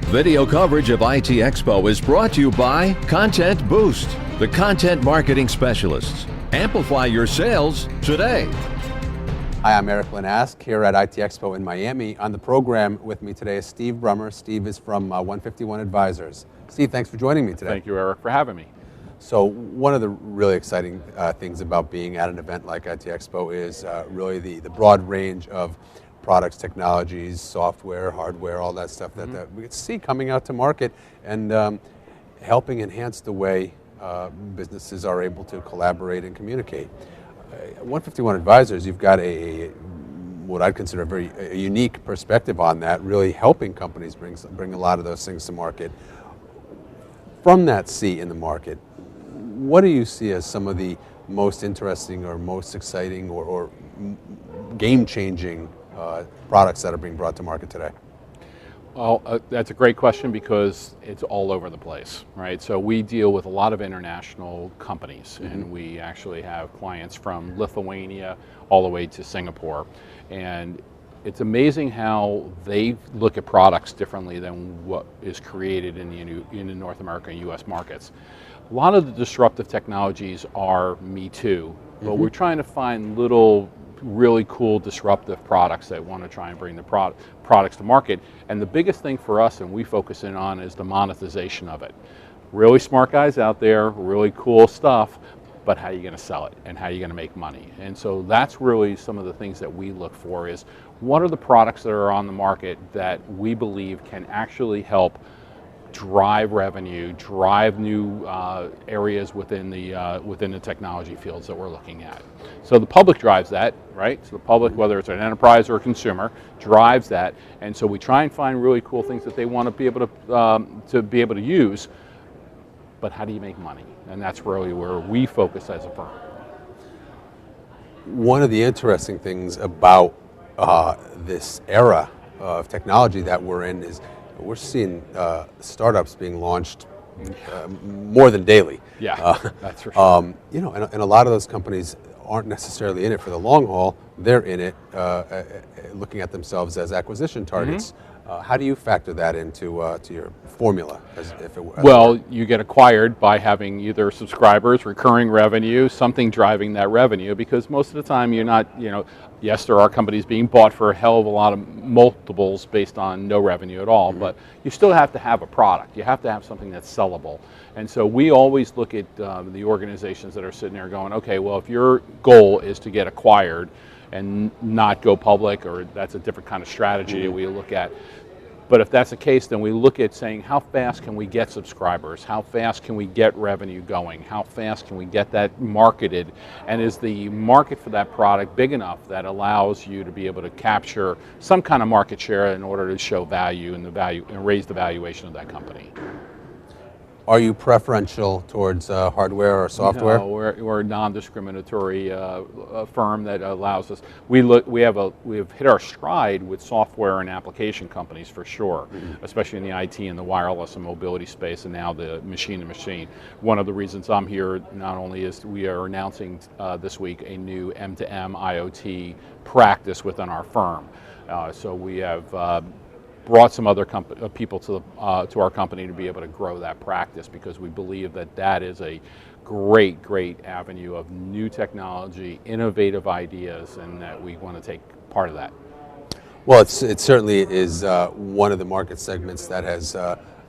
Video coverage of IT Expo is brought to you by Content Boost, the content marketing specialists. Amplify your sales today. Hi, I'm Eric Linask here at IT Expo in Miami. On the program with me today is Steve Brummer. Steve is from 151 Advisors. Steve, thanks for joining me today. Thank you, Eric, for having me. So one of the really exciting things about being at an event like IT Expo is really the broad range of products, technologies, software, hardware, all that stuff that we get to see coming out to market and helping enhance the way businesses are able to collaborate and communicate. 151 Advisors, you've got what I'd consider a unique perspective on that, really helping companies bring a lot of those things to market. From that seat in the market, what do you see as some of the most interesting or most exciting or game-changing products that are being brought to market today? Well, that's a great question because it's all over the place, right? So we deal with a lot of international companies, and we actually have clients from Lithuania all the way to Singapore. And it's amazing how they look at products differently than what is created in the North America and US markets. A lot of the disruptive technologies are Me Too, but we're trying to find little really cool disruptive products that want to try and bring the products to market. And the biggest thing for us, and we focus in on, is the monetization of it. Really smart guys out there, really cool stuff, but how are you going to sell it and how are you going to make money? And so that's really some of the things that we look for is what are the products that are on the market that we believe can actually help drive revenue, drive new areas within the technology fields that we're looking at. So the public drives that, right? So the public, whether it's an enterprise or a consumer, drives that, and so we try and find really cool things that they want to be able to use. But how do you make money? And that's really where we focus as a firm. One of the interesting things about this era of technology that we're in is we're seeing startups being launched more than daily. Yeah, that's for sure. You know, and a lot of those companies aren't necessarily in it for the long haul. They're in it looking at themselves as acquisition targets. How do you factor that into to your formula? Well, you get acquired by having either subscribers, recurring revenue, something driving that revenue, because most of the time you're not, yes, there are companies being bought for a hell of a lot of multiples based on no revenue at all, but you still have to have a product. You have to have something that's sellable. And so we always look at the organizations that are sitting there going, okay, well, if your goal is to get acquired and not go public, or that's a different kind of strategy that we look at. But if that's the case, then we look at saying, how fast can we get subscribers? How fast can we get revenue going? How fast can we get that marketed? And is the market for that product big enough that allows you to be able to capture some kind of market share in order to show value and raise the valuation of that company? Are you preferential towards hardware or software? No, we're a non-discriminatory firm that allows us. We've hit our stride with software and application companies for sure, especially in the IT and the wireless and mobility space, and now the machine-to-machine. One of the reasons I'm here not only is we are announcing this week a new M2M IoT practice within our firm. So we have brought some other people to our company to be able to grow that practice, because we believe that is a great avenue of new technology, innovative ideas, and that we want to take part of that. Well, it certainly is one of the market segments that has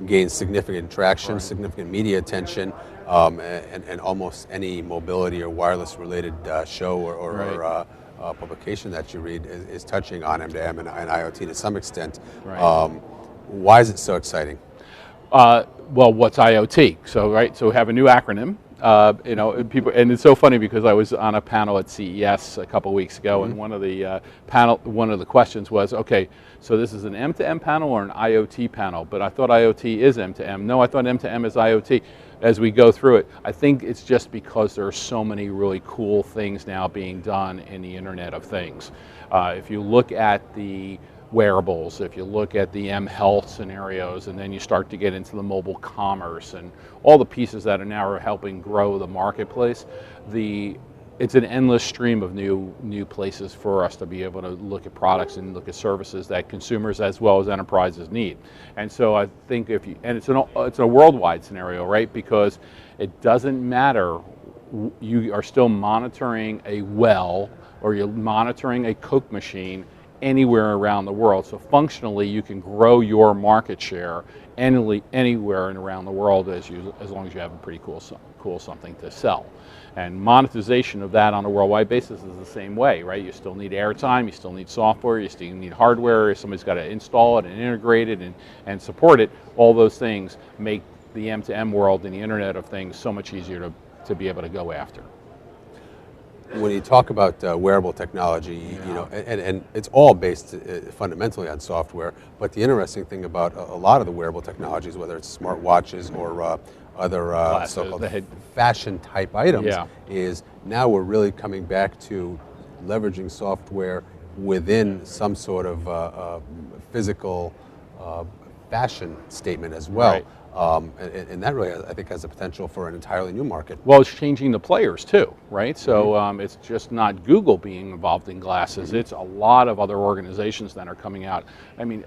gained significant traction, significant media attention, and almost any mobility or wireless related show or publication that you read is touching on M2M and IoT to some extent. Why is it so exciting? Well, what's IoT? So we have a new acronym. People, and it's so funny because I was on a panel at CES a couple of weeks ago, and one of the questions was, okay, so this is an M2M panel or an IoT panel? But I thought IoT is M2M. No, I thought M2M is IoT. As we go through it, I think it's just because there are so many really cool things now being done in the Internet of Things. If you look at the wearables, if you look at the M-Health scenarios, and then you start to get into the mobile commerce and all the pieces that are now helping grow the marketplace, the it's an endless stream of new places for us to be able to look at products and look at services that consumers as well as enterprises need. And so I think it's a worldwide scenario, right? Because it doesn't matter, you are still monitoring a well or you're monitoring a Coke machine anywhere around the world. So functionally, you can grow your market share anywhere and around the world as long as you have a pretty cool something to sell. And monetization of that on a worldwide basis is the same way, right? You still need airtime, you still need software, you still need hardware, somebody's got to install it and integrate it and support it. All those things make the M2M world and the Internet of Things so much easier to be able to go after. When you talk about wearable technology, you know, and it's all based fundamentally on software, but the interesting thing about a lot of the wearable technologies, whether it's smart watches or other so-called fashion type items, is now we're really coming back to leveraging software within some sort of physical fashion statement as well. Right. And that really, I think, has the potential for an entirely new market. Well, it's changing the players too, right? So it's just not Google being involved in glasses. It's a lot of other organizations that are coming out. I mean,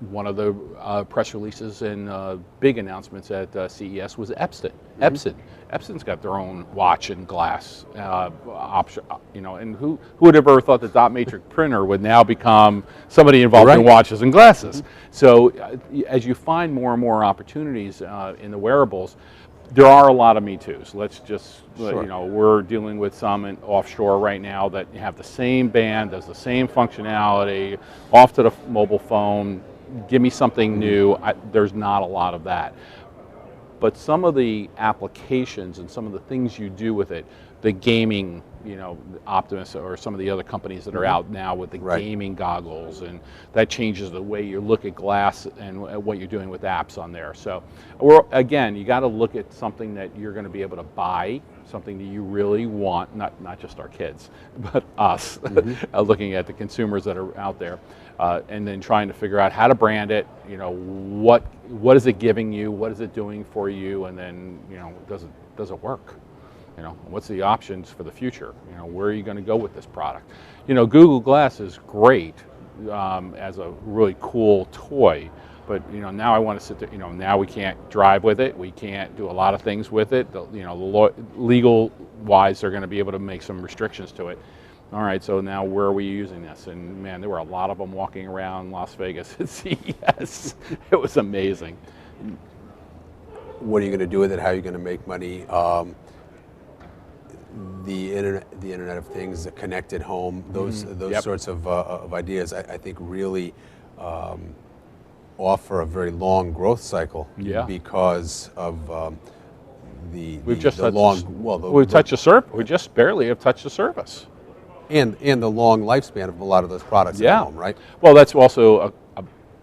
one of the press releases and big announcements at CES was Epson. Epson's got their own watch and glass option, you know, and who would have ever thought the dot matrix printer would now become somebody involved in watches and glasses? So as you find more and more opportunities in the wearables, there are a lot of Me Too's. Let's just, you know, we're dealing with some offshore right now that have the same band, does the same functionality, off to the mobile phone, give me something new. There's not a lot of that. But some of the applications and some of the things you do with it, the gaming, you know, Optimus or some of the other companies that are out now with the gaming goggles, and that changes the way you look at glass and what you're doing with apps on there. So again, you got to look at something that you're going to be able to buy, something that you really want, not just our kids, but us, looking at the consumers that are out there, and then trying to figure out how to brand it, you know, what is it giving you, what is it doing for you, and then, you know, does it work? You know, what's the options for the future? You know, where are you going to go with this product? You know, Google Glass is great as a really cool toy, but you know, now I want to sit there. You know, now we can't drive with it. We can't do a lot of things with it. You know, legal wise, they're going to be able to make some restrictions to it. All right, so now where are we using this? And man, there were a lot of them walking around Las Vegas at CES. It was amazing. What are you going to do with it? How are you going to make money? The Internet of Things, the connected home, those sorts of ideas, I think really offer a very long growth cycle because of we just barely have touched the surface, and the long lifespan of a lot of those products at home, right? Well, that's also a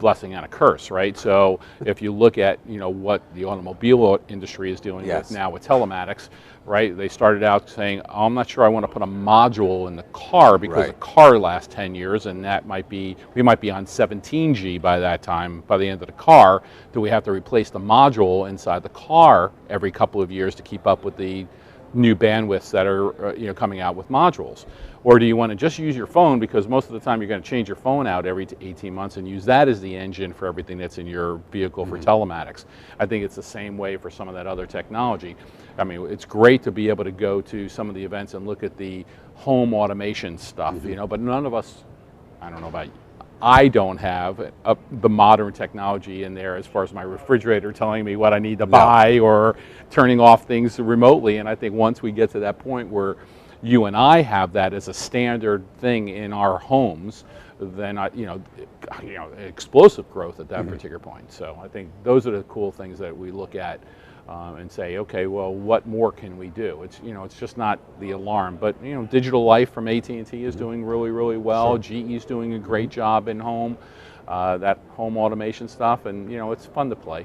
blessing and a curse, right? So if you look at, you know, what the automobile industry is doing with now with telematics, right? They started out saying, oh, I'm not sure I want to put a module in the car because the car lasts 10 years and that might be, we might be on 17G by that time, by the end of the car. Do we have to replace the module inside the car every couple of years to keep up with the new bandwidths that are you know, coming out with modules? Or do you want to just use your phone, because most of the time you're going to change your phone out every 18 months and use that as the engine for everything that's in your vehicle for telematics? I think it's the same way for some of that other technology. I mean, it's great to be able to go to some of the events and look at the home automation stuff, you know, but none of us, I don't know about you, I don't have the modern technology in there as far as my refrigerator telling me what I need to buy or turning off things remotely. And I think once we get to that point where you and I have that as a standard thing in our homes, then you know, explosive growth at that particular point. So I think those are the cool things that we look at and say, okay, well, what more can we do? It's, you know, it's just not the alarm, but you know, Digital Life from AT&T is doing really, really well. GE's doing a great job in home, that home automation stuff, and you know, it's fun to play.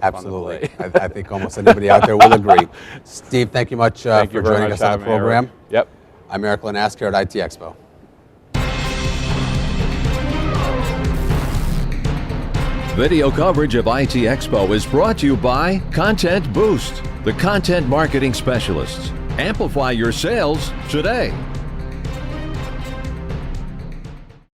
Absolutely. I think almost anybody out there will agree. Steve, thank you much for joining us on the program. Yep. I'm Eric Lanasker at ITEXPO. Video coverage of ITEXPO is brought to you by Content Boost, the content marketing specialists. Amplify your sales today.